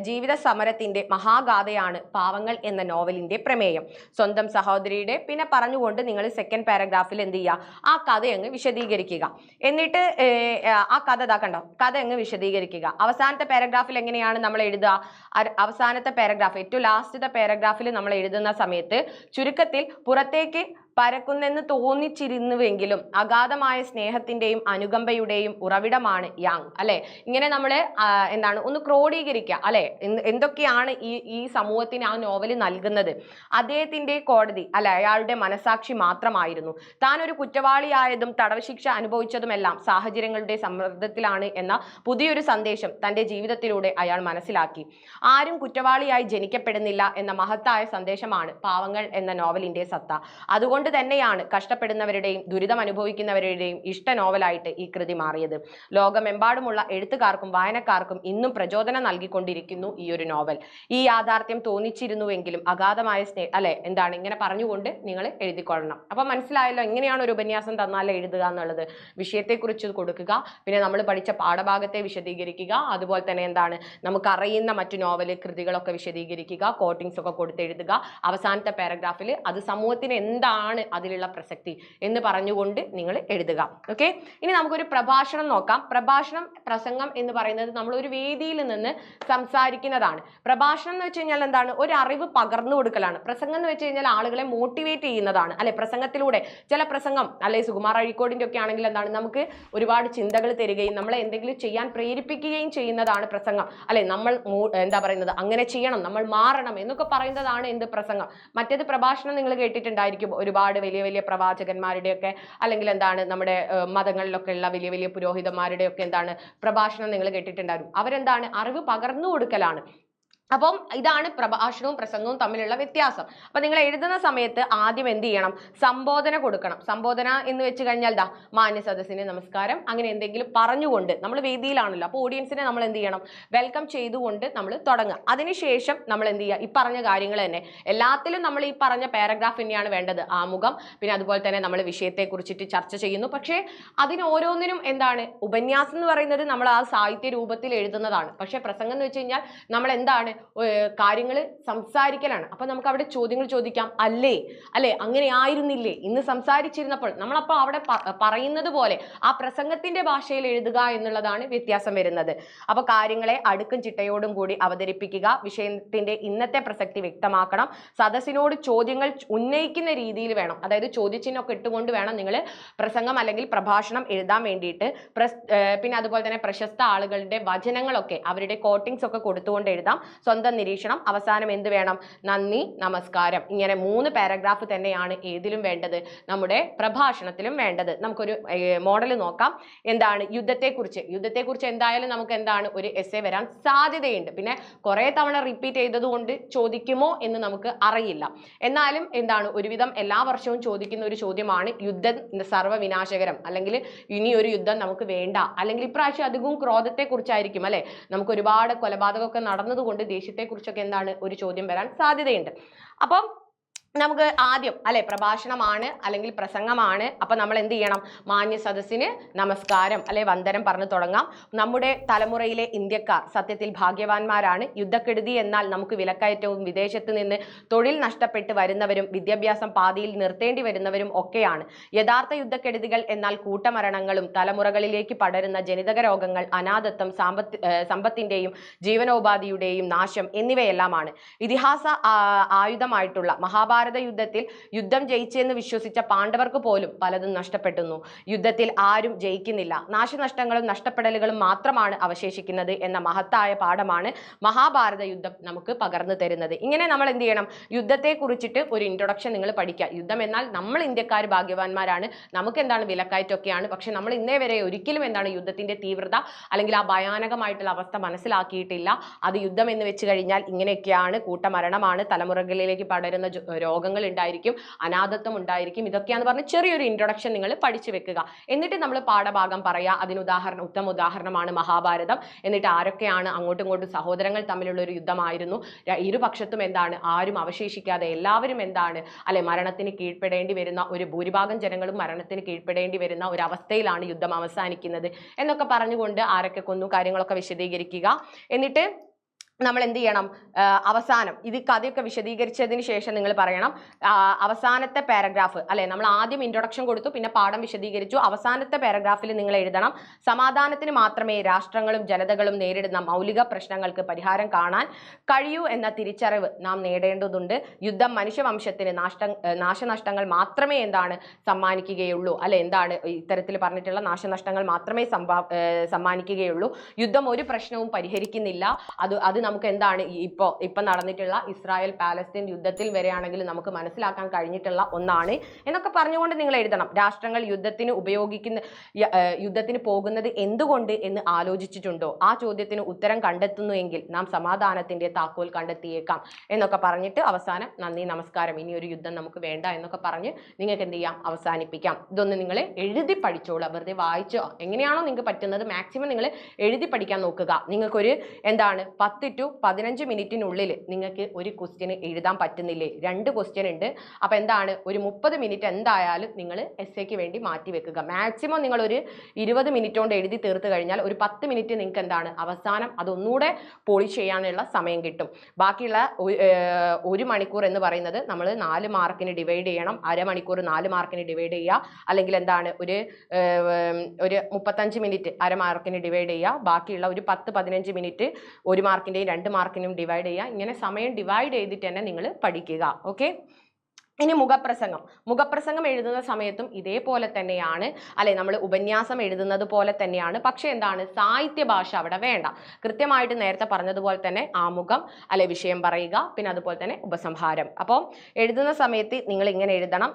[SPEAKER 1] ജീവിത സമരത്തിന്റെ മഹാഗാഥയാണ് പാവങ്ങൾ എന്ന നോവലിന്റെ പ്രമേയം. സ്വന്തം സഹോദരിയുടെ പിന്നെ പറഞ്ഞുകൊണ്ട് നിങ്ങൾ സെക്കൻഡ് പാരഗ്രാഫിൽ എന്ത് ചെയ്യുക, ആ കഥ അങ്ങ് വിശദീകരിക്കുക. എന്നിട്ട് ആ കഥ കണ്ടോ, കഥ അങ്ങ് വിശദീകരിക്കുക. അവസാനത്തെ പാരഗ്രാഫിൽ എങ്ങനെയാണ് നമ്മൾ എഴുതുക, അവസാനത്തെ പാരഗ്രാഫ് ഏറ്റവും ലാസ്റ്റത്തെ പാരഗ്രാഫിൽ നമ്മൾ എഴുതുന്ന സമയത്ത് ചുരുക്കത്തിൽ പുറത്തേക്ക് പരക്കുന്നെന്ന് തോന്നിച്ചിരുന്നുവെങ്കിലും അഗാധമായ സ്നേഹത്തിന്റെയും അനുകമ്പയുടെയും ഉറവിടമാണ് യാങ്, അല്ലെ. ഇങ്ങനെ നമ്മൾ എന്താണ് ഒന്ന് ക്രോഡീകരിക്കുക, അല്ലെ, എന്തൊക്കെയാണ് ഈ സമൂഹത്തിന് ആ നോവൽ നൽകുന്നത്. അദ്ദേഹത്തിന്റെ കോടതി അല്ലെ അയാളുടെ മനസാക്ഷി മാത്രമായിരുന്നു. താൻ ഒരു കുറ്റവാളിയായതും തടവ് ശിക്ഷ അനുഭവിച്ചതുമെല്ലാം സാഹചര്യങ്ങളുടെ സമ്മർദ്ദത്തിലാണ് എന്ന പുതിയൊരു സന്ദേശം തന്റെ ജീവിതത്തിലൂടെ അയാൾ മനസ്സിലാക്കി. ആരും കുറ്റവാളിയായി ജനിക്കപ്പെടുന്നില്ല എന്ന മഹത്തായ സന്ദേശമാണ് പാവങ്ങൾ എന്ന നോവലിന്റെ സത്ത. അതുകൊണ്ട് തന്നെയാണ് കഷ്ടപ്പെടുന്നവരുടെയും ദുരിതം അനുഭവിക്കുന്നവരുടെയും ഇഷ്ട നോവലായിട്ട് ഈ കൃതി മാറിയത്. ലോകമെമ്പാടുമുള്ള എഴുത്തുകാർക്കും വായനക്കാർക്കും ഇന്നും പ്രചോദനം നൽകിക്കൊണ്ടിരിക്കുന്നു ഈ ഒരു നോവൽ. ഈ യാഥാർത്ഥ്യം തോന്നിച്ചിരുന്നുവെങ്കിലും അഗാധമായ അല്ലെ എന്താണ് ഇങ്ങനെ പറഞ്ഞുകൊണ്ട് നിങ്ങൾ എഴുതിക്കൊള്ളണം. അപ്പൊ മനസ്സിലായല്ലോ എങ്ങനെയാണ് ഒരു ഉപന്യാസം തന്നാൽ എഴുതുക എന്നുള്ളത്. വിഷയത്തെക്കുറിച്ച് കൊടുക്കുക, പിന്നെ നമ്മൾ പഠിച്ച പാഠഭാഗത്തെ വിശദീകരിക്കുക, അതുപോലെ തന്നെ എന്താണ് നമുക്കറിയുന്ന മറ്റു നോവൽ കൃതികളൊക്കെ വിശദീകരിക്കുക, കോട്ടിങ്സ് ഒക്കെ കൊടുത്തെഴുതുക. അവസാനത്തെ പാരഗ്രാഫിൽ അത് സമൂഹത്തിന് എന്താണ് അതിലുള്ള പ്രസക്തി എന്ന് പറഞ്ഞുകൊണ്ട് നിങ്ങൾ എഴുതുക. ഓക്കെ, ഇനി നമുക്കൊരു പ്രഭാഷണം നോക്കാം. പ്രസംഗം എന്ന് പറയുന്നത് നമ്മൾ ഒരു വേദിയിൽ നിന്ന് സംസാരിക്കുന്നതാണ്. പ്രഭാഷണം എന്ന് വെച്ച് കഴിഞ്ഞാൽ എന്താണ്, ഒരു അറിവ് പകർന്നു കൊടുക്കലാണ്. പ്രസംഗം എന്ന് വെച്ച് കഴിഞ്ഞാൽ ആളുകളെ മോട്ടിവേറ്റ് ചെയ്യുന്നതാണ്, അല്ലെ. പ്രസംഗത്തിലൂടെ ചില പ്രസംഗം അല്ലെ സുകുമാർ അഴീക്കോടിന്റെ ഒക്കെ ആണെങ്കിൽ എന്താണ് നമുക്ക് ഒരുപാട് ചിന്തകൾ തരികയും നമ്മളെ എന്തെങ്കിലും ചെയ്യാൻ പ്രേരിപ്പിക്കുകയും ചെയ്യുന്നതാണ് പ്രസംഗം, അല്ലെ. നമ്മൾ എന്താ പറയുന്നത് അങ്ങനെ ചെയ്യണം, നമ്മൾ മാറണം എന്നൊക്കെ പറയുന്നതാണ് എന്ത് പ്രസംഗം. മറ്റേത് പ്രഭാഷണം നിങ്ങൾ കേട്ടിട്ടുണ്ടായിരിക്കും, ഒരുപാട് വലിയ വലിയ പ്രവാചകന്മാരുടെയൊക്കെ അല്ലെങ്കിൽ എന്താണ് നമ്മുടെ മതങ്ങളിലൊക്കെ ഉള്ള വലിയ വലിയ പുരോഹിതന്മാരുടെയൊക്കെ എന്താണ് പ്രഭാഷണം നിങ്ങൾ കേട്ടിട്ടുണ്ടാവും. അവരെന്താണ് അറിവ് പകർന്നു കൊടുക്കലാണ്. അപ്പം ഇതാണ് പ്രഭാഷണവും പ്രസംഗവും തമ്മിലുള്ള വ്യത്യാസം. അപ്പൊ നിങ്ങൾ എഴുതുന്ന സമയത്ത് ആദ്യം എന്ത് ചെയ്യണം, സംബോധന കൊടുക്കണം. സംബോധന എന്ന് വെച്ച് കഴിഞ്ഞാൽ മാന്യ സദസ്സിന് നമസ്കാരം, അങ്ങനെ എന്തെങ്കിലും പറഞ്ഞുകൊണ്ട് നമ്മൾ വേദിയിലാണല്ലോ, അപ്പോൾ ഓഡിയൻസിനെ നമ്മൾ എന്ത് ചെയ്യണം, വെൽക്കം ചെയ്തുകൊണ്ട് നമ്മൾ തുടങ്ങുക. അതിനുശേഷം നമ്മൾ എന്ത് ചെയ്യുക, ഈ പറഞ്ഞ കാര്യങ്ങൾ തന്നെ എല്ലാത്തിലും നമ്മൾ ഈ പറഞ്ഞ പാരഗ്രാഫ് തന്നെയാണ് വേണ്ടത്. ആമുഖം, പിന്നെ അതുപോലെ തന്നെ നമ്മൾ വിഷയത്തെ കുറിച്ചിട്ട് ചർച്ച ചെയ്യുന്നു. പക്ഷേ അതിന് ഓരോന്നിനും എന്താണ്, ഉപന്യാസം എന്ന് പറയുന്നത് നമ്മൾ ആ സാഹിത്യ രൂപത്തിൽ എഴുതുന്നതാണ്. പക്ഷെ പ്രസംഗം എന്ന് വെച്ച് കഴിഞ്ഞാൽ നമ്മൾ എന്താണ് കാര്യങ്ങൾ സംസാരിക്കലാണ്. അപ്പൊ നമുക്ക് അവിടെ ചോദ്യങ്ങൾ ചോദിക്കാം, അല്ലേ, അല്ലെ, അങ്ങനെ ആയിരുന്നില്ലേ, ഇന്ന് സംസാരിച്ചിരുന്നപ്പോൾ. നമ്മളപ്പോൾ അവിടെ പറയുന്നത് പോലെ ആ പ്രസംഗത്തിന്റെ ഭാഷയിൽ എഴുതുക എന്നുള്ളതാണ് വ്യത്യാസം വരുന്നത്. അപ്പൊ കാര്യങ്ങളെ അടുക്കും ചിട്ടയോടും കൂടി അവതരിപ്പിക്കുക, വിഷയത്തിന്റെ ഇന്നത്തെ പ്രസക്തി വ്യക്തമാക്കണം, സദസ്സിനോട് ചോദ്യങ്ങൾ ഉന്നയിക്കുന്ന രീതിയിൽ വേണം, അതായത് ചോദ്യചിഹ്നമൊക്കെ ഇട്ടുകൊണ്ട് വേണം നിങ്ങൾ പ്രസംഗം അല്ലെങ്കിൽ പ്രഭാഷണം എഴുതാൻ വേണ്ടിയിട്ട്. പിന്നെ അതുപോലെ തന്നെ പ്രശസ്ത ആളുകളുടെ വചനങ്ങളൊക്കെ അവരുടെ കോട്ടിങ്സ് ഒക്കെ കൊടുത്തുകൊണ്ട് എഴുതാം. സ്വന്തം നിരീക്ഷണം, അവസാനം എന്ത് വേണം, നന്ദി, നമസ്കാരം. ഇങ്ങനെ 3 പാരഗ്രാഫ് തന്നെയാണ് ഏതിലും വേണ്ടത്, നമ്മുടെ പ്രഭാഷണത്തിലും വേണ്ടത്. നമുക്കൊരു മോഡൽ നോക്കാം. എന്താണ്, യുദ്ധത്തെക്കുറിച്ച് എന്തായാലും നമുക്ക് എന്താണ് ഒരു എസ്സേ വരാൻ സാധ്യതയുണ്ട്. പിന്നെ കുറെ തവണ റിപ്പീറ്റ് ചെയ്തത് കൊണ്ട് ചോദിക്കുമോ എന്ന് നമുക്ക് അറിയില്ല. എന്നാലും എന്താണ്, ഒരുവിധം എല്ലാ വർഷവും ചോദിക്കുന്ന ഒരു ചോദ്യമാണ്, യുദ്ധം സർവ്വവിനാശകരം, അല്ലെങ്കിൽ ഇനി ഒരു യുദ്ധം നമുക്ക് വേണ്ട, അല്ലെങ്കിൽ ഇപ്രാവശ്യം അധികവും ക്രോധത്തെ കുറിച്ചായിരിക്കും, അല്ലെ, നമുക്ക് ഒരുപാട് കൊലപാതകമൊക്കെ നടന്നതുകൊണ്ട് ദേഷ്യത്തെ കുറിച്ചൊക്കെ എന്താണ് ഒരു ചോദ്യം വരാൻ സാധ്യതയുണ്ട്. അപ്പം നമുക്ക് ആദ്യം അല്ലെ പ്രഭാഷണമാണ് അല്ലെങ്കിൽ പ്രസംഗമാണ്. അപ്പൊ നമ്മൾ എന്ത് ചെയ്യണം, മാന്യ സദസ്സിന് നമസ്കാരം അല്ലെ വന്ദനം പറഞ്ഞു തുടങ്ങാം. നമ്മുടെ തലമുറയിലെ ഇന്ത്യക്കാർ സത്യത്തിൽ ഭാഗ്യവാന്മാരാണ്. യുദ്ധക്കെടുതി എന്നാൽ നമുക്ക് വിലക്കയറ്റവും വിദേശത്ത് നിന്ന് തൊഴിൽ നഷ്ടപ്പെട്ട് വരുന്നവരും വിദ്യാഭ്യാസം പാതിയിൽ നിർത്തേണ്ടി വരുന്നവരും ഒക്കെയാണ്. യഥാർത്ഥ യുദ്ധക്കെടുതികൾ എന്നാൽ കൂട്ടമരണങ്ങളും തലമുറകളിലേക്ക് പടരുന്ന ജനിതക രോഗങ്ങൾ, അനാഥത്വം, സമ്പത്തിന്റെയും ജീവനോപാധിയുടെയും നാശം എന്നിവയെല്ലാമാണ്. ഇതിഹാസ ആയുധമായിട്ടുള്ള മഹാഭാരത യുദ്ധത്തിൽ യുദ്ധം ജയിച്ചെന്ന് വിശ്വസിച്ച പാണ്ഡവർക്ക് പോലും പലതും നഷ്ടപ്പെട്ടുന്നു. യുദ്ധത്തിൽ ആരും ജയിക്കുന്നില്ല, നാശനഷ്ടങ്ങളും നഷ്ടപ്പെടലുകളും മാത്രമാണ് അവശേഷിക്കുന്നത് എന്ന മഹത്തായ പാഠമാണ് മഹാഭാരത യുദ്ധം നമുക്ക് പകർന്നു തരുന്നത്. ഇങ്ങനെ നമ്മൾ എന്ത് ചെയ്യണം, യുദ്ധത്തെ കുറിച്ചിട്ട് ഒരു ഇൻട്രൊഡക്ഷൻ നിങ്ങൾ പഠിക്കുക. യുദ്ധം എന്നാൽ നമ്മൾ ഇന്ത്യക്കാർ ഭാഗ്യവാന്മാരാണ്, നമുക്ക് എന്താണ് വിലക്കയറ്റമൊക്കെയാണ്. പക്ഷെ നമ്മൾ ഇന്നേ വരെ ഒരിക്കലും എന്താണ് യുദ്ധത്തിന്റെ തീവ്രത അല്ലെങ്കിൽ ആ ഭയാനകമായിട്ടുള്ള അവസ്ഥ മനസ്സിലാക്കിയിട്ടില്ല. അത് യുദ്ധം എന്ന് വെച്ച് കഴിഞ്ഞാൽ ഇങ്ങനെയൊക്കെയാണ്, കൂട്ടമരണമാണ്, തലമുറകളിലേക്ക് പടരുന്ന രോഗങ്ങൾ ഉണ്ടായിരിക്കും, അനാഥത്വം ഉണ്ടായിരിക്കും. ഇതൊക്കെയാന്ന് പറഞ്ഞ് ചെറിയൊരു ഇൻട്രൊഡക്ഷൻ നിങ്ങൾ പഠിച്ചു വെക്കുക. എന്നിട്ട് നമ്മൾ പാഠഭാഗം പറയാ. അതിന് ഉത്തമ ഉദാഹരണമാണ് മഹാഭാരതം. എന്നിട്ട് ആരൊക്കെയാണ് അങ്ങോട്ടും ഇങ്ങോട്ടും സഹോദരങ്ങൾ തമ്മിലുള്ള ഒരു യുദ്ധമായിരുന്നു. ഇരുപക്ഷത്തും എന്താണ്, ആരും അവശേഷിക്കാതെ എല്ലാവരും എന്താണ് അല്ലെ മരണത്തിന് കീഴ്പ്പെടേണ്ടി വരുന്ന, ഒരു ഭൂരിഭാഗം ജനങ്ങളും മരണത്തിന് കീഴ്പ്പെടേണ്ടി വരുന്ന ഒരു അവസ്ഥയിലാണ് യുദ്ധം അവസാനിക്കുന്നത് എന്നൊക്കെ പറഞ്ഞുകൊണ്ട് ആരൊക്കെ കൊന്നു കാര്യങ്ങളൊക്കെ വിശദീകരിക്കുക. എന്നിട്ട് നമ്മൾ എന്ത് ചെയ്യണം, അവസാനം ഇത് കഥയൊക്കെ വിശദീകരിച്ചതിന് ശേഷം നിങ്ങൾ പറയണം അവസാനത്തെ പാരഗ്രാഫ് അല്ലെ, നമ്മൾ ആദ്യം ഇൻട്രൊഡക്ഷൻ കൊടുത്തു, പിന്നെ പാഠം വിശദീകരിച്ചു. അവസാനത്തെ പാരഗ്രാഫിൽ നിങ്ങൾ എഴുതണം, സമാധാനത്തിന് മാത്രമേ രാഷ്ട്രങ്ങളും ജനതകളും നേരിടുന്ന മൗലിക പ്രശ്നങ്ങൾക്ക് പരിഹാരം കാണാൻ കഴിയൂ എന്ന തിരിച്ചറിവ് നാം നേടേണ്ടതുണ്ട്. യുദ്ധം മനുഷ്യവംശത്തിന് നാശനഷ്ടങ്ങൾ മാത്രമേ എന്താണ് സമ്മാനിക്കുകയുള്ളൂ, അല്ലെ, എന്താണ് ഇത്തരത്തിൽ പറഞ്ഞിട്ടുള്ള നാശനഷ്ടങ്ങൾ മാത്രമേ സമ്മാനിക്കുകയുള്ളൂ. യുദ്ധം ഒരു പ്രശ്നവും പരിഹരിക്കുന്നില്ല. അത് നമുക്ക് എന്താണ് ഇപ്പൊ നടന്നിട്ടുള്ള ഇസ്രായേൽ പാലസ്തീൻ യുദ്ധത്തിൽ വരെയാണെങ്കിൽ നമുക്ക് മനസ്സിലാക്കാൻ കഴിഞ്ഞിട്ടുള്ള ഒന്നാണ് എന്നൊക്കെ പറഞ്ഞുകൊണ്ട് നിങ്ങൾ എഴുതണം. രാഷ്ട്രങ്ങൾ യുദ്ധത്തിന് പോകുന്നത് എന്തുകൊണ്ട് എന്ന് ആലോചിച്ചിട്ടുണ്ടോ? ആ ചോദ്യത്തിന് ഉത്തരം കണ്ടെത്തുന്നുവെങ്കിൽ നാം സമാധാനത്തിന്റെ താക്കോൽ കണ്ടെത്തിയേക്കാം എന്നൊക്കെ പറഞ്ഞിട്ട് അവസാനം നന്ദി, നമസ്കാരം, ഇനി ഒരു യുദ്ധം നമുക്ക് വേണ്ട എന്നൊക്കെ പറഞ്ഞ് നിങ്ങൾക്ക് എന്ത് ചെയ്യാം, അവസാനിപ്പിക്കാം. ഇതൊന്ന് നിങ്ങൾ എഴുതി പഠിച്ചോളൂ. വെറുതെ വായിച്ചോ, എങ്ങനെയാണോ നിങ്ങൾക്ക് പറ്റുന്നത് മാക്സിമം നിങ്ങൾ എഴുതി പഠിക്കാൻ നോക്കുക. നിങ്ങൾക്കൊരു എന്താണ് 10 to 15 മിനിറ്റിനുള്ളിൽ നിങ്ങൾക്ക് ഒരു ക്വസ്റ്റ്യൻ എഴുതാൻ പറ്റുന്നില്ലേ? 2 ക്വസ്റ്റ്യൻ ഉണ്ട്. അപ്പൊ എന്താണ്, ഒരു 30 മിനിറ്റ് എന്തായാലും നിങ്ങൾ എസ്സേക്ക് വേണ്ടി മാറ്റി വെക്കുക. മാക്സിമം നിങ്ങൾ ഒരു 20 മിനിറ്റ് കൊണ്ട് എഴുതി തീർത്ത് കഴിഞ്ഞാൽ ഒരു 10 മിനിറ്റ് നിങ്ങൾക്ക് എന്താണ് അവസാനം അതൊന്നുകൂടെ പോളിഷ് ചെയ്യാനുള്ള സമയം കിട്ടും. ബാക്കിയുള്ള 1 മണിക്കൂർ എന്ന് പറയുന്നത് നമ്മൾ 4 മാർക്കിന് ഡിവൈഡ് ചെയ്യണം. അരമണിക്കൂർ 4 മാർക്കിന് ഡിവൈഡ് ചെയ്യുക. അല്ലെങ്കിൽ എന്താണ് ഒരു 35 മിനിറ്റ് അരമാർക്കിന് ഡിവൈഡ് ചെയ്യുക. ബാക്കിയുള്ള ഒരു 10-15 മിനിറ്റ് 1 മാർക്കിന്റെയും 2 മാർക്കിനും ഡിവൈഡ് ചെയ്യുക. ഇങ്ങനെ സമയം ഡിവൈഡ് ചെയ്തിട്ട് തന്നെ നിങ്ങൾ പഠിക്കുക. ഓക്കെ. ഇനി മുഖപ്രസംഗം എഴുതുന്ന സമയത്തും ഇതേപോലെ തന്നെയാണ് അല്ലെ, നമ്മൾ ഉപന്യാസം എഴുതുന്നത് പോലെ തന്നെയാണ്. പക്ഷെ എന്താണ്, സാഹിത്യ ഭാഷ അവിടെ വേണ്ട. കൃത്യമായിട്ട് നേരത്തെ പറഞ്ഞതുപോലെ തന്നെ ആമുഖം അല്ലെ, വിഷയം പറയുക, പിന്നെ അതുപോലെ തന്നെ ഉപസംഹാരം. അപ്പോൾ എഴുതുന്ന സമയത്ത് നിങ്ങൾ ഇങ്ങനെ എഴുതണം.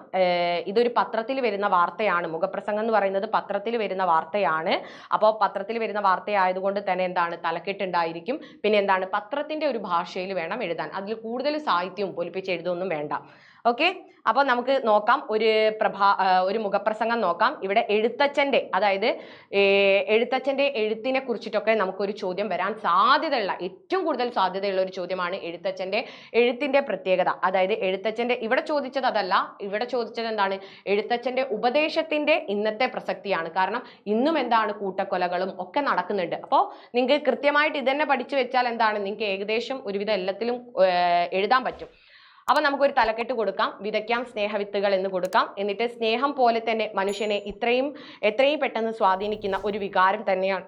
[SPEAKER 1] ഇതൊരു പത്രത്തിൽ വരുന്ന വാർത്തയാണ്. മുഖപ്രസംഗം എന്ന് പറയുന്നത് പത്രത്തിൽ വരുന്ന വാർത്തയാണ്. അപ്പോൾ പത്രത്തിൽ വരുന്ന വാർത്തയായതുകൊണ്ട് തന്നെ എന്താണ്, തലക്കെട്ടുണ്ടായിരിക്കും. പിന്നെ എന്താണ്, പത്രത്തിന്റെ ഒരു ഭാഷയിൽ വേണം എഴുതാൻ. അതിൽ കൂടുതൽ സാഹിത്യവും പൊലിപ്പിച്ച് എഴുതൊന്നും വേണ്ട. ഓക്കെ, അപ്പൊ നമുക്ക് നോക്കാം ഒരു മുഖപ്രസംഗം നോക്കാം. ഇവിടെ എഴുത്തച്ഛന്റെ, അതായത് എഴുത്തച്ഛന്റെ എഴുത്തിനെ കുറിച്ചിട്ടൊക്കെ നമുക്കൊരു ചോദ്യം വരാൻ സാധ്യതയുള്ള, ഏറ്റവും കൂടുതൽ സാധ്യതയുള്ള ഒരു ചോദ്യമാണ് എഴുത്തച്ഛന്റെ എഴുത്തിന്റെ പ്രത്യേകത. അതായത് എഴുത്തച്ഛന്റെ, ഇവിടെ ചോദിച്ചത് അതല്ല, ഇവിടെ ചോദിച്ചത് എന്താണ്, എഴുത്തച്ഛന്റെ ഉപദേശത്തിന്റെ ഇന്നത്തെ പ്രസക്തിയാണ്. കാരണം ഇന്നും എന്താണ്, കൂട്ടക്കൊലകളും ഒക്കെ നടക്കുന്നുണ്ട്. അപ്പോൾ നിങ്ങൾക്ക് കൃത്യമായിട്ട് ഇതന്നെ പഠിച്ചു വെച്ചാൽ എന്താണ്, നിങ്ങൾക്ക് ഏകദേശം ഒരുവിധം എല്ലാത്തിലും എഴുതാൻ പറ്റും. അപ്പൊ നമുക്കൊരു തലക്കെട്ട് കൊടുക്കാം, വിതയ്ക്കാം സ്നേഹവിത്തുകൾ എന്ന് കൊടുക്കാം. എന്നിട്ട് സ്നേഹം പോലെ തന്നെ മനുഷ്യനെ എത്രയും പെട്ടെന്ന് സ്വാധീനിക്കുന്ന ഒരു വികാരം തന്നെയാണ്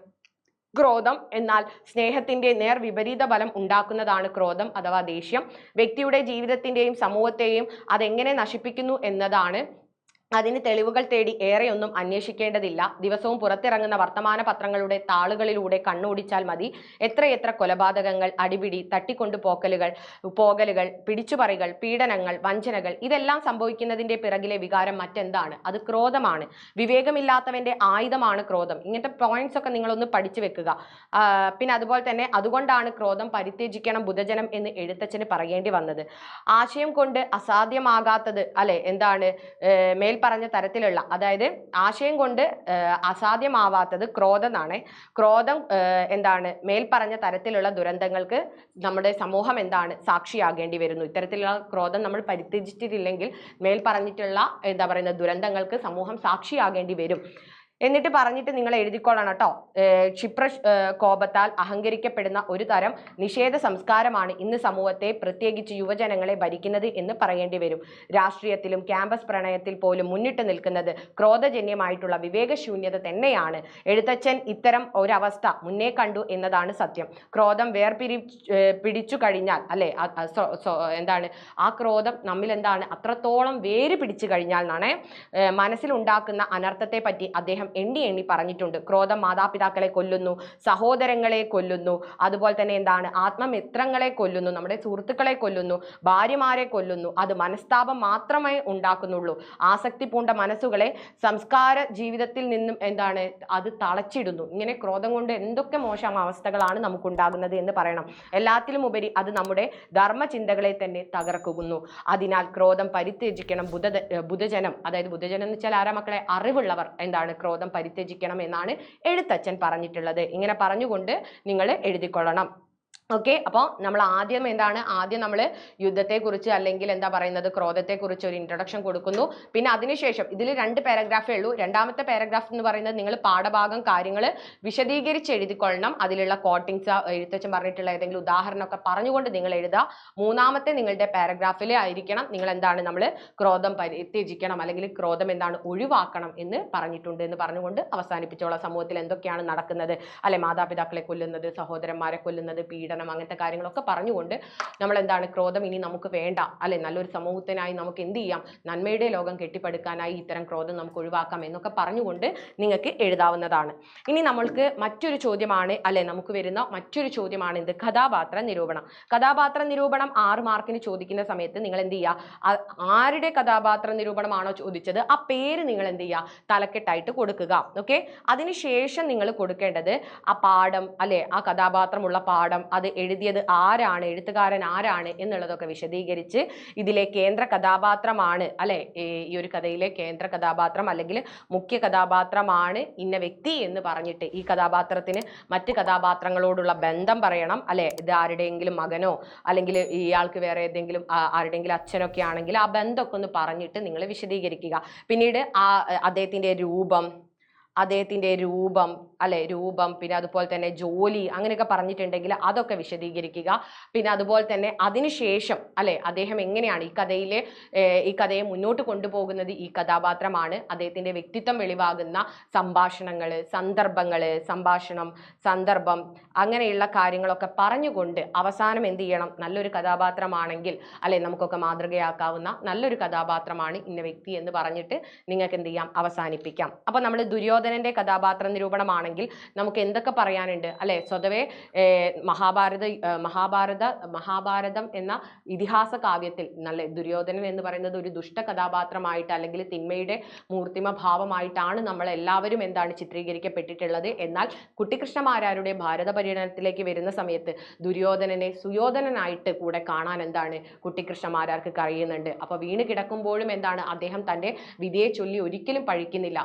[SPEAKER 1] ക്രോധം. എന്നാൽ സ്നേഹത്തിന്റെ വിപരീത ഫലം ഉണ്ടാക്കുന്നതാണ് ക്രോധം അഥവാ ദേഷ്യം. വ്യക്തിയുടെ ജീവിതത്തിന്റെയും സമൂഹത്തെയും അതെങ്ങനെ നശിപ്പിക്കുന്നു എന്നതാണ്. അതിന് തെളിവുകൾ തേടി ഏറെയൊന്നും അന്വേഷിക്കേണ്ടതില്ല. ദിവസവും പുറത്തിറങ്ങുന്ന വർത്തമാന പത്രങ്ങളുടെ താളുകളിലൂടെ കണ്ണോടിച്ചാൽ മതി. എത്രയെത്ര കൊലപാതകങ്ങൾ, അടിപിടി, പോകലുകൾ, പിടിച്ചുപറികൾ, പീഡനങ്ങൾ, വഞ്ചനകൾ, ഇതെല്ലാം സംഭവിക്കുന്നതിന്റെ പിറകിലെ വികാരം മറ്റെന്താണ്? അത് ക്രോധമാണ്. വിവേകമില്ലാത്തവന്റെ ആയുധമാണ് ക്രോധം. ഇങ്ങനത്തെ പോയിന്റ്സ് ഒക്കെ നിങ്ങളൊന്ന് പഠിച്ചു വെക്കുക. പിന്നെ അതുപോലെ തന്നെ അതുകൊണ്ടാണ് ക്രോധം പരിത്യജിക്കണം ബുധജനം എന്ന് എഴുത്തച്ഛന് പറയേണ്ടി വന്നത്. ആശയം കൊണ്ട് അസാധ്യമാകാത്തത് അല്ലെ എന്താണ്, പറഞ്ഞ തരത്തിലുള്ള, അതായത് ആശയം കൊണ്ട് അസാധ്യമാവാത്തത് ക്രോധമാണ്. ക്രോധം എന്താണ്, മേൽപ്പറഞ്ഞ തരത്തിലുള്ള ദുരന്തങ്ങൾക്ക് നമ്മുടെ സമൂഹം എന്താണ്, സാക്ഷിയാകേണ്ടി വരുന്നു. ഇത്തരത്തിലുള്ള ക്രോധം നമ്മൾ പരിത്യജിച്ചിട്ടില്ലെങ്കിൽ മേൽപ്പറഞ്ഞിട്ടുള്ള ദുരന്തങ്ങൾക്ക് സമൂഹം സാക്ഷിയാകേണ്ടി വരും. എന്നിട്ട് പറഞ്ഞിട്ട് നിങ്ങൾ എഴുതിക്കൊള്ളണം കേട്ടോ. ക്ഷിപ്ര കോപത്താൽ അഹങ്കരിക്കപ്പെടുന്ന ഒരു തരം നിഷേധ സംസ്കാരമാണ് ഇന്ന് സമൂഹത്തെ, പ്രത്യേകിച്ച് യുവജനങ്ങളെ ഭരിക്കുന്നത് എന്ന് പറയേണ്ടി വരും. രാഷ്ട്രീയത്തിലും ക്യാമ്പസ് പ്രണയത്തിൽ പോലും മുന്നിട്ട് നിൽക്കുന്നത് ക്രോധജന്യമായിട്ടുള്ള വിവേകശൂന്യത തന്നെയാണ്. എഴുത്തച്ഛൻ ഇത്തരം ഒരവസ്ഥ മുന്നേ കണ്ടു എന്നതാണ് സത്യം. ക്രോധം പിടിച്ചു കഴിഞ്ഞാൽ അല്ലെ എന്താണ്, ആ ക്രോധം നമ്മിൽ എന്താണ്, അത്രത്തോളം വേര് പിടിച്ചു കഴിഞ്ഞാൽ എന്നാണ് മനസ്സിലുണ്ടാക്കുന്ന അനർത്ഥത്തെ പറ്റി അദ്ദേഹം എണ്ണി പറഞ്ഞിട്ടുണ്ട്. ക്രോധം മാതാപിതാക്കളെ കൊല്ലുന്നു, സഹോദരങ്ങളെ കൊല്ലുന്നു, അതുപോലെ തന്നെ എന്താണ്, ആത്മമിത്രങ്ങളെ കൊല്ലുന്നു, നമ്മുടെ സുഹൃത്തുക്കളെ കൊല്ലുന്നു, ഭാര്യമാരെ കൊല്ലുന്നു. അത് മനസ്താപം മാത്രമേ ഉണ്ടാക്കുന്നുള്ളൂ. ആസക്തി പൂണ്ട മനസ്സുകളെ സംസ്കാര ജീവിതത്തിൽ നിന്നും എന്താണ്, അത് തളച്ചിടുന്നു. ഇങ്ങനെ ക്രോധം കൊണ്ട് എന്തൊക്കെ മോശം അവസ്ഥകളാണ് നമുക്കുണ്ടാകുന്നത് എന്ന് പറയണം. എല്ലാത്തിലും ഉപരി അത് നമ്മുടെ ധർമ്മചിന്തകളെ തന്നെ തകർക്കുന്നു. അതിനാൽ ക്രോധം പരിത്യജിക്കണം ബുധജനം, അതായത് ബുധജനം എന്ന് വെച്ചാൽ ആരാ മക്കളെ, അറിവുള്ളവർ എന്താണ്, ക്രോധം പരിത്യജിക്കണം എന്നാണ് എഴുത്തച്ഛൻ പറഞ്ഞിട്ടുള്ളത്. ഇങ്ങനെ പറഞ്ഞുകൊണ്ട് നിങ്ങൾ എഴുതിക്കൊള്ളണം. ഓക്കെ, അപ്പോൾ നമ്മൾ ആദ്യം നമ്മൾ യുദ്ധത്തെക്കുറിച്ച് അല്ലെങ്കിൽ എന്താ പറയുന്നത്, ക്രോധത്തെക്കുറിച്ച് ഒരു ഇൻട്രൊഡക്ഷൻ കൊടുക്കുന്നു. പിന്നെ അതിനുശേഷം ഇതിൽ 2 പാരഗ്രാഫേ ഉള്ളൂ. രണ്ടാമത്തെ പാരഗ്രാഫ് എന്ന് പറയുന്നത് നിങ്ങൾ പാഠഭാഗം കാര്യങ്ങൾ വിശദീകരിച്ച് എഴുതിക്കൊള്ളണം. അതിലുള്ള കോട്ടിങ്സ്, എഴുത്തച്ഛൻ പറഞ്ഞിട്ടുള്ള ഏതെങ്കിലും ഉദാഹരണമൊക്കെ പറഞ്ഞുകൊണ്ട് നിങ്ങൾ എഴുതുക. മൂന്നാമത്തെ നിങ്ങളുടെ പാരഗ്രാഫിൽ ആയിരിക്കണം നിങ്ങൾ എന്താണ്, നമ്മൾ ക്രോധം പരിത്യജിക്കണം അല്ലെങ്കിൽ ക്രോധം എന്താണ് ഒഴിവാക്കണം എന്ന് പറഞ്ഞിട്ടുണ്ട് എന്ന് പറഞ്ഞുകൊണ്ട് അവസാനിപ്പിച്ചോളാം. സമൂഹത്തിൽ എന്തൊക്കെയാണ് നടക്കുന്നത് അല്ലെ, മാതാപിതാക്കളെ കൊല്ലുന്നത്, സഹോദരന്മാരെ കൊല്ലുന്നത്, പീഡനം, അങ്ങനത്തെ കാര്യങ്ങളൊക്കെ പറഞ്ഞുകൊണ്ട് നമ്മൾ എന്താണ്, ക്രോധം ഇനി നമുക്ക് വേണ്ട അല്ലെ, നല്ലൊരു സമൂഹത്തിനായി നമുക്ക് എന്ത് ചെയ്യാം, നന്മയുടെ ലോകം കെട്ടിപ്പടുക്കാനായി ഇത്തരം ക്രോധം നമുക്ക് ഒഴിവാക്കാം എന്നൊക്കെ പറഞ്ഞുകൊണ്ട് നിങ്ങൾക്ക് എഴുതാവുന്നതാണ്. ഇനി നമ്മൾക്ക് മറ്റൊരു ചോദ്യമാണ് അല്ലെ, നമുക്ക് വരുന്ന മറ്റൊരു ചോദ്യമാണ് എന്ത്, കഥാപാത്ര നിരൂപണം. കഥാപാത്ര നിരൂപണം 6 മാർക്കിന് ചോദിക്കുന്ന സമയത്ത് നിങ്ങൾ എന്ത് ചെയ്യുക, ആരുടെ കഥാപാത്ര നിരൂപണമാണോ ചോദിച്ചത് ആ പേര് നിങ്ങൾ എന്ത് ചെയ്യുക, തലക്കെട്ടായിട്ട് കൊടുക്കുക. ഓക്കെ, അതിനുശേഷം നിങ്ങൾ കൊടുക്കേണ്ടത് ആ പാഠം അല്ലെ, ആ കഥാപാത്രമുള്ള പാഠം, അത് എഴുതിയത് ആരാണ്, എഴുത്തുകാരൻ ആരാണ് എന്നുള്ളതൊക്കെ വിശദീകരിച്ച് ഇതിലെ കേന്ദ്ര കഥാപാത്രമാണ് അല്ലെ, ഈ ഒരു കഥയിലെ കേന്ദ്ര കഥാപാത്രം അല്ലെങ്കിൽ മുഖ്യ കഥാപാത്രമാണ് ഇന്ന വ്യക്തി എന്ന് പറഞ്ഞിട്ട് ഈ കഥാപാത്രത്തിന് മറ്റ് കഥാപാത്രങ്ങളോടുള്ള ബന്ധം പറയണം അല്ലെ. ഇത് ആരുടെയെങ്കിലും മകനോ അല്ലെങ്കിൽ ഇയാൾക്ക് വേറെ ഏതെങ്കിലും ആരുടെയെങ്കിലും അച്ഛനൊക്കെ ആണെങ്കിൽ ആ ബന്ധമൊക്കെ ഒന്ന് പറഞ്ഞിട്ട് നിങ്ങൾ വിശദീകരിക്കുക. പിന്നീട് അദ്ദേഹത്തിന്റെ രൂപം അല്ലെ, രൂപം, പിന്നെ അതുപോലെ തന്നെ ജോലി, അങ്ങനെയൊക്കെ പറഞ്ഞിട്ടുണ്ടെങ്കിൽ അതൊക്കെ വിശദീകരിക്കുക. പിന്നെ അതുപോലെ തന്നെ അതിനുശേഷം അല്ലെ, അദ്ദേഹം എങ്ങനെയാണ് ഈ കഥയെ മുന്നോട്ട് കൊണ്ടുപോകുന്നത്, ഈ കഥാപാത്രമാണ്, അദ്ദേഹത്തിന്റെ വ്യക്തിത്വം വെളിവാകുന്ന സംഭാഷണങ്ങൾ, സംഭാഷണം, സന്ദർഭം, അങ്ങനെയുള്ള കാര്യങ്ങളൊക്കെ പറഞ്ഞുകൊണ്ട് അവസാനം എന്ത് ചെയ്യണം, നല്ലൊരു കഥാപാത്രമാണെങ്കിൽ അല്ലെ, നമുക്കൊക്കെ മാതൃകയാക്കാവുന്ന നല്ലൊരു കഥാപാത്രമാണ് ഇന്ന വ്യക്തി എന്ന് പറഞ്ഞിട്ട് നിങ്ങൾക്ക് എന്ത് ചെയ്യാം, അവസാനിപ്പിക്കാം. അപ്പൊ നമ്മൾ ദുര്യോധന ദുര്യോധനന്റെ കഥാപാത്ര നിരൂപണമാണെങ്കിൽ നമുക്ക് എന്തൊക്കെ പറയാനുണ്ട് അല്ലെ? സ്വതവേ മഹാഭാരതം എന്ന ഇതിഹാസ കാവ്യത്തിൽ നല്ല ദുര്യോധനൻ എന്ന് പറയുന്നത് ഒരു ദുഷ്ട കഥാപാത്രമായിട്ട് അല്ലെങ്കിൽ തിന്മയുടെ മൂർത്തിമ ഭാവമായിട്ടാണ് നമ്മൾ എല്ലാവരും എന്താണ് ചിത്രീകരിക്കപ്പെട്ടിട്ടുള്ളത്. എന്നാൽ കുട്ടിക്കൃഷ്ണമാരാരുടെ ഭാരത പര്യടനത്തിലേക്ക് വരുന്ന സമയത്ത് ദുര്യോധനനെ സുയോധനനായിട്ട് കൂടെ കാണാൻ എന്താണ് കുട്ടിക്കൃഷ്ണമാരാർക്ക് കഴിയുന്നുണ്ട്. അപ്പൊ വീണ് കിടക്കുമ്പോഴും എന്താണ് അദ്ദേഹം തൻ്റെ വിധിയെ ചൊല്ലി ഒരിക്കലും പഴിക്കുന്നില്ല.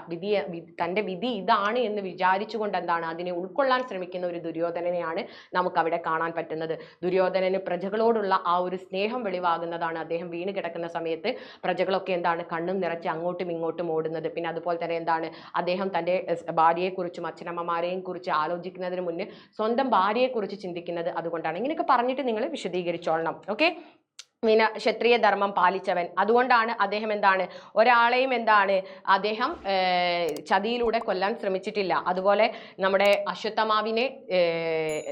[SPEAKER 1] തൻ്റെ വിധി ഇതാണ് എന്ന് വിചാരിച്ചുകൊണ്ട് എന്താണ് അതിനെ ഉൾക്കൊള്ളാൻ ശ്രമിക്കുന്ന ഒരു ദുര്യോധനനെയാണ് നമുക്ക് അവിടെ കാണാൻ പറ്റുന്നത്. ദുര്യോധനന് പ്രജകളോടുള്ള ആ ഒരു സ്നേഹം വെളിവാകുന്നതാണ്. അദ്ദേഹം വീണ് കിടക്കുന്ന സമയത്ത് പ്രജകളൊക്കെ എന്താണ് കണ്ണും നിറച്ച് അങ്ങോട്ടും ഇങ്ങോട്ടും ഓടുന്നത്. പിന്നെ അതുപോലെ തന്നെ എന്താണ് അദ്ദേഹം തൻ്റെ ഭാര്യയെക്കുറിച്ചും അച്ഛനമ്മമാരെയും കുറിച്ച് ആലോചിക്കുന്നതിന് മുന്നേ സ്വന്തം ഭാര്യയെക്കുറിച്ച് ചിന്തിക്കുന്നത് അതുകൊണ്ടാണ്. ഇങ്ങനെയൊക്കെ പറഞ്ഞിട്ട് നിങ്ങൾ വിശദീകരിച്ചോളണം. ഓക്കെ. പിന്നെ ക്ഷത്രിയ ധർമ്മം പാലിച്ചവൻ, അതുകൊണ്ടാണ് അദ്ദേഹം എന്താണ് ഒരാളെയും എന്താണ് അദ്ദേഹം ചതിയിലൂടെ കൊല്ലാൻ ശ്രമിച്ചിട്ടില്ല. അതുപോലെ നമ്മുടെ അശ്വത്ഥമാവിനെ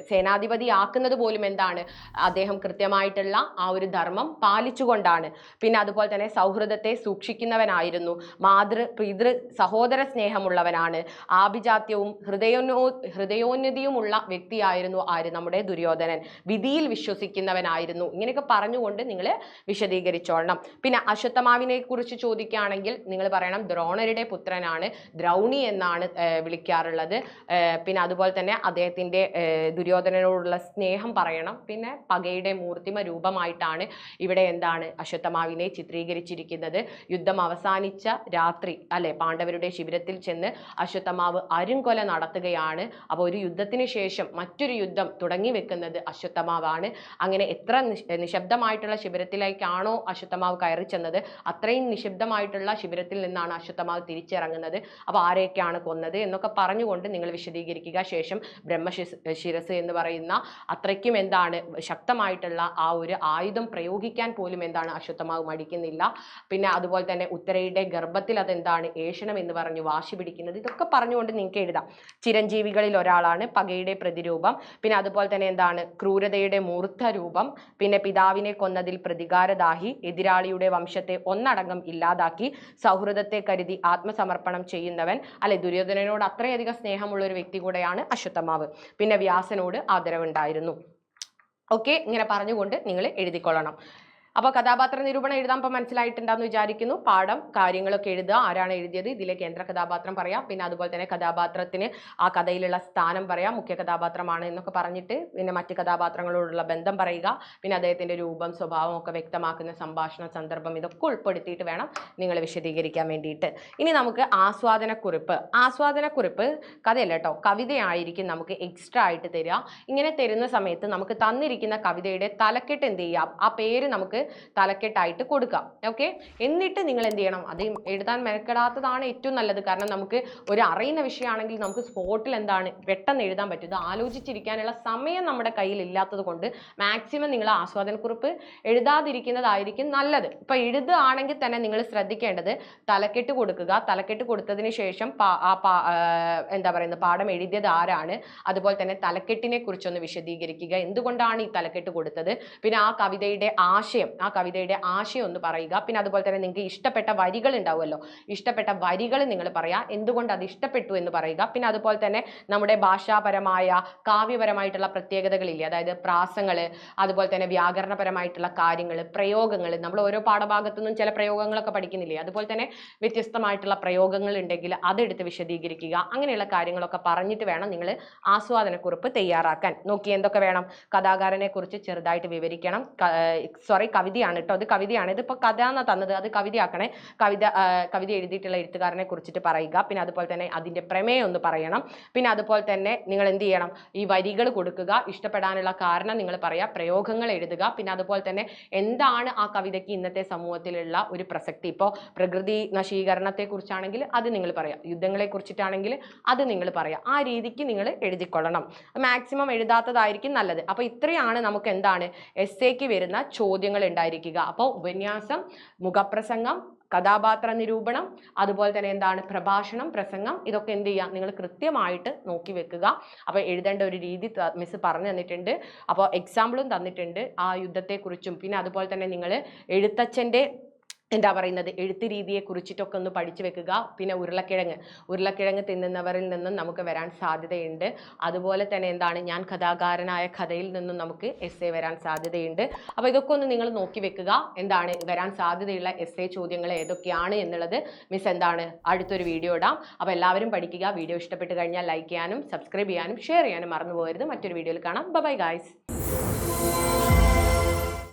[SPEAKER 1] സേനാധിപതി ആക്കുന്നത് പോലും എന്താണ് അദ്ദേഹം കൃത്യമായിട്ടുള്ള ആ ഒരു ധർമ്മം പാലിച്ചുകൊണ്ടാണ്. പിന്നെ അതുപോലെ തന്നെ സൗഹൃദത്തെ സൂക്ഷിക്കുന്നവനായിരുന്നു, പിതൃ സഹോദര സ്നേഹമുള്ളവനാണ്, ആഭിജാത്യവും ഹൃദയോന്നതിയുമുള്ള വ്യക്തിയായിരുന്നു ആര്? നമ്മുടെ ദുര്യോധനൻ. വിധിയിൽ വിശ്വസിക്കുന്നവനായിരുന്നു. ഇങ്ങനെയൊക്കെ പറഞ്ഞുകൊണ്ട് വിശദീകരിച്ചോളണം. പിന്നെ അശ്വത്ഥമാവിനെ കുറിച്ച് ചോദിക്കുകയാണെങ്കിൽ നിങ്ങൾ പറയണം ദ്രോണരുടെ പുത്രനാണ്, ദ്രൗണി എന്നാണ് വിളിക്കാറുള്ളത്. പിന്നെ അതുപോലെ തന്നെ അദ്ദേഹത്തിന്റെ ദുര്യോധനനോടുള്ള സ്നേഹം പറയണം. പിന്നെ പകയുടെ മൂർത്തിമ രൂപമായിട്ടാണ് ഇവിടെ എന്താണ് അശ്വത്ഥമാവിനെ ചിത്രീകരിച്ചിരിക്കുന്നത്. യുദ്ധം അവസാനിച്ച രാത്രി അല്ലെ പാണ്ഡവരുടെ ശിബിരത്തിൽ ചെന്ന് അശ്വത്ഥമാവ് അരുംകൊല നടത്തുകയാണ്. അപ്പോൾ ഒരു യുദ്ധത്തിന് ശേഷം മറ്റൊരു യുദ്ധം തുടങ്ങി വെക്കുന്നത് അശ്വത്ഥമാവാണ്. അങ്ങനെ എത്ര നിശബ്ദമായിട്ടുള്ള ശിബിരത്തിലേക്കാണോ അശ്വത്ഥമാവ് കയറി ചെന്നത് അത്രയും നിശബ്ദമായിട്ടുള്ള ശിബിരത്തിൽ നിന്നാണ് അശ്വത്ഥമാവ് തിരിച്ചിറങ്ങുന്നത്. അപ്പോൾ ആരെയൊക്കെയാണ് കൊന്നത് എന്നൊക്കെ പറഞ്ഞുകൊണ്ട് നിങ്ങൾ വിശദീകരിക്കുക. ശേഷം ബ്രഹ്മശിരസ് എന്ന് പറയുന്ന അത്രയ്ക്കും എന്താണ് ശക്തമായിട്ടുള്ള ആ ഒരു ആയുധം പ്രയോഗിക്കാൻ പോലും എന്താണ് അശ്വത്ഥമാവ് മടിക്കുന്നില്ല. പിന്നെ അതുപോലെ തന്നെ ഉത്തരയുടെ ഗർഭത്തിൽ അതെന്താണ് ഏഷണം എന്ന് പറഞ്ഞു വാശി പിടിക്കുന്നത്. ഇതൊക്കെ പറഞ്ഞുകൊണ്ട് നിങ്ങൾക്ക് എഴുതാം. ചിരഞ്ജീവികളിൽ ഒരാളാണ്, പകയുടെ പ്രതിരൂപം. പിന്നെ അതുപോലെ തന്നെ എന്താണ് ക്രൂരതയുടെ മൂർത്ത രൂപം. പിന്നെ പിതാവിനെ കൊന്നതിൽ പ്രതികാരദാഹി, എതിരാളിയുടെ വംശത്തെ ഒന്നടങ്കം ഇല്ലാതാക്കി സൗഹൃദത്തെ കരുതി ആത്മസമർപ്പണം ചെയ്യുന്നവൻ അല്ലെ. ദുര്യോധനനോട് അത്രയധികം സ്നേഹമുള്ള ഒരു വ്യക്തി കൂടെയാണ് അശ്വത്ഥമാവ്. പിന്നെ വ്യാസനോട് ആദരവുണ്ടായിരുന്നു. ഓക്കെ, ഇങ്ങനെ പറഞ്ഞുകൊണ്ട് നിങ്ങൾ എഴുതിക്കൊള്ളണം. അപ്പോൾ കഥാപാത്ര നിരൂപണം എഴുതാൻ ഇപ്പോൾ മനസ്സിലായിട്ടുണ്ടാന്ന് വിചാരിക്കുന്നു. പാഠം കാര്യങ്ങളൊക്കെ എഴുതുക, ആരാണ് എഴുതിയത്, ഇതിലെ കേന്ദ്ര കഥാപാത്രം പറയാം. പിന്നെ അതുപോലെ തന്നെ കഥാപാത്രത്തിന് ആ കഥയിലുള്ള സ്ഥാനം പറയാം, മുഖ്യ കഥാപാത്രമാണ് എന്നൊക്കെ പറഞ്ഞിട്ട് പിന്നെ മറ്റ് കഥാപാത്രങ്ങളോടുള്ള ബന്ധം പറയുക. പിന്നെ അദ്ദേഹത്തിൻ്റെ രൂപം സ്വഭാവം ഒക്കെ വ്യക്തമാക്കുന്ന സംഭാഷണ സന്ദർഭം ഇതൊക്കെ ഉൾപ്പെടുത്തിയിട്ട് വേണം നിങ്ങൾ വിശദീകരിക്കാൻ വേണ്ടിയിട്ട്. ഇനി നമുക്ക് ആസ്വാദനക്കുറിപ്പ് കഥയല്ല കേട്ടോ, കവിതയായിരിക്കും നമുക്ക് എക്സ്ട്രാ ആയിട്ട് തരിക. ഇങ്ങനെ തരുന്ന സമയത്ത് നമുക്ക് തന്നിരിക്കുന്ന കവിതയുടെ തലക്കെട്ട് എന്ത് ചെയ്യാം, ആ പേര് നമുക്ക് തലക്കെട്ടായിട്ട് കൊടുക്കാം. ഓക്കെ, എന്നിട്ട് നിങ്ങൾ എന്ത് ചെയ്യണം, അത് എഴുതാൻ മെനക്കെടാത്തതാണ് ഏറ്റവും നല്ലത്. കാരണം നമുക്ക് ഒരു അറിയുന്ന വിഷയമാണെങ്കിൽ നമുക്ക് സ്പോട്ടിൽ എന്താണ് പെട്ടെന്ന് എഴുതാൻ പറ്റും. ഇത് ആലോചിച്ചിരിക്കാനുള്ള സമയം നമ്മുടെ കയ്യിൽ ഇല്ലാത്തത് കൊണ്ട് മാക്സിമം നിങ്ങൾ ആസ്വാദനക്കുറിപ്പ് എഴുതാതിരിക്കുന്നതായിരിക്കും നല്ലത്. ഇപ്പൊ എഴുതുകയാണെങ്കിൽ തന്നെ നിങ്ങൾ ശ്രദ്ധിക്കേണ്ടത് തലക്കെട്ട് കൊടുക്കുക. തലക്കെട്ട് കൊടുത്തതിന് ശേഷം എന്താ പറയുന്നത് പാഠം എഴുതിയത് ആരാണ്, അതുപോലെ തന്നെ തലക്കെട്ടിനെ കുറിച്ചൊന്ന് വിശദീകരിക്കുക, എന്തുകൊണ്ടാണ് ഈ തലക്കെട്ട് കൊടുത്തത്, പിന്നെ ആ കവിതയുടെ ആശയം ഒന്ന് പറയുക. പിന്നെ അതുപോലെ തന്നെ നിങ്ങൾക്ക് ഇഷ്ടപ്പെട്ട വരികൾ ഉണ്ടാവുമല്ലോ, ഇഷ്ടപ്പെട്ട വരികൾ നിങ്ങൾ പറയാം, എന്തുകൊണ്ട് അത് ഇഷ്ടപ്പെട്ടു എന്ന് പറയുക. പിന്നെ അതുപോലെ തന്നെ നമ്മുടെ ഭാഷാപരമായ കാവ്യപരമായിട്ടുള്ള പ്രത്യേകതകളില്ലേ, അതായത് പ്രാസങ്ങൾ, അതുപോലെ തന്നെ വ്യാകരണപരമായിട്ടുള്ള കാര്യങ്ങൾ, പ്രയോഗങ്ങൾ, നമ്മൾ ഓരോ പാഠഭാഗത്തുനിന്നും ചില പ്രയോഗങ്ങളൊക്കെ പഠിക്കുന്നില്ലേ, അതുപോലെ തന്നെ വ്യത്യസ്തമായിട്ടുള്ള പ്രയോഗങ്ങൾ ഉണ്ടെങ്കിൽ അതെടുത്ത് വിശദീകരിക്കുക. അങ്ങനെയുള്ള കാര്യങ്ങളൊക്കെ പറഞ്ഞിട്ട് വേണം നിങ്ങൾ ആസ്വാദനക്കുറിപ്പ് തയ്യാറാക്കാൻ. നോക്കി എന്തൊക്കെ വേണം, കഥാകാരനെ കുറിച്ച് ചെറുതായിട്ട് വിവരിക്കണം. കവിതയാണ് കേട്ടോ, അത് കവിതയാണ്. ഇതിപ്പോൾ കഥ എന്നാ തന്നത്, അത് കവിതയാക്കണേ. കവിത എഴുതിയിട്ടുള്ള എഴുത്തുകാരനെ കുറിച്ചിട്ട് പറയുക. പിന്നെ അതുപോലെ തന്നെ അതിൻ്റെ പ്രമേയം ഒന്ന് പറയണം. പിന്നെ അതുപോലെ തന്നെ നിങ്ങൾ എന്ത് ചെയ്യണം, ഈ വരികൾ കൊടുക്കുക, ഇഷ്ടപ്പെടാനുള്ള കാരണം നിങ്ങൾ പറയുക, പ്രയോഗങ്ങൾ എഴുതുക. പിന്നെ അതുപോലെ തന്നെ എന്താണ് ആ കവിതയ്ക്ക് ഇന്നത്തെ സമൂഹത്തിലുള്ള ഒരു പ്രസക്തി. ഇപ്പോൾ പ്രകൃതി നശീകരണത്തെ കുറിച്ചാണെങ്കിൽ അത് നിങ്ങൾ പറയാം, യുദ്ധങ്ങളെ കുറിച്ചിട്ടാണെങ്കിൽ അത് നിങ്ങൾ പറയാം. ആ രീതിക്ക് നിങ്ങൾ എഴുതിക്കൊള്ളണം. മാക്സിമം എഴുതാത്തതായിരിക്കും നല്ലത്. അപ്പോൾ ഇത്രയാണ് നമുക്ക് എന്താണ് എസ്സേക്ക് വരുന്ന ചോദ്യങ്ങൾ ഉണ്ടായിരിക്കുക. അപ്പോൾ ഉപന്യാസം, മുഖപ്രസംഗം, കഥാപാത്ര നിരൂപണം, അതുപോലെ തന്നെ എന്താണ് പ്രഭാഷണം, പ്രസംഗം, ഇതൊക്കെ എന്ത് ചെയ്യുക, നിങ്ങൾ കൃത്യമായിട്ട് നോക്കി വെക്കുക. അപ്പോൾ എഴുതേണ്ട ഒരു രീതി മിസ് പറഞ്ഞു തന്നിട്ടുണ്ട്. അപ്പോൾ എക്സാമ്പിളും തന്നിട്ടുണ്ട് ആ യുദ്ധത്തെക്കുറിച്ചും. പിന്നെ അതുപോലെ തന്നെ നിങ്ങൾ എഴുത്തച്ഛൻ്റെ എന്താ പറയുന്നത് എഴുത്ത് രീതിയെ കുറിച്ചിട്ടൊക്കെ ഒന്ന് പഠിച്ചു വെക്കുക. പിന്നെ ഉരുളക്കിഴങ്ങ് തിന്നുന്നവരിൽ നിന്നും നമുക്ക് വരാൻ സാധ്യതയുണ്ട്. അതുപോലെ തന്നെ എന്താണ് ഞാൻ കഥാകാരനായ കഥയിൽ നിന്നും നമുക്ക് എസ്സേ വരാൻ സാധ്യതയുണ്ട്. അപ്പോൾ ഇതൊക്കെ ഒന്ന് നിങ്ങൾ നോക്കി വെക്കുക. എന്താണ് വരാൻ സാധ്യതയുള്ള എസ്സേ ചോദ്യങ്ങൾ ഏതൊക്കെയാണ് എന്നുള്ളത് മിസ് എന്താണ് അടുത്തൊരു വീഡിയോ ഇടാം. അപ്പോൾ എല്ലാവരും പഠിക്കുക. വീഡിയോ ഇഷ്ടപ്പെട്ട് കഴിഞ്ഞാൽ ലൈക്ക് ചെയ്യാനും സബ്സ്ക്രൈബ് ചെയ്യാനും ഷെയർ ചെയ്യാനും മറന്നു പോകരുത്. മറ്റൊരു വീഡിയോയിൽ കാണാം. Bye guys.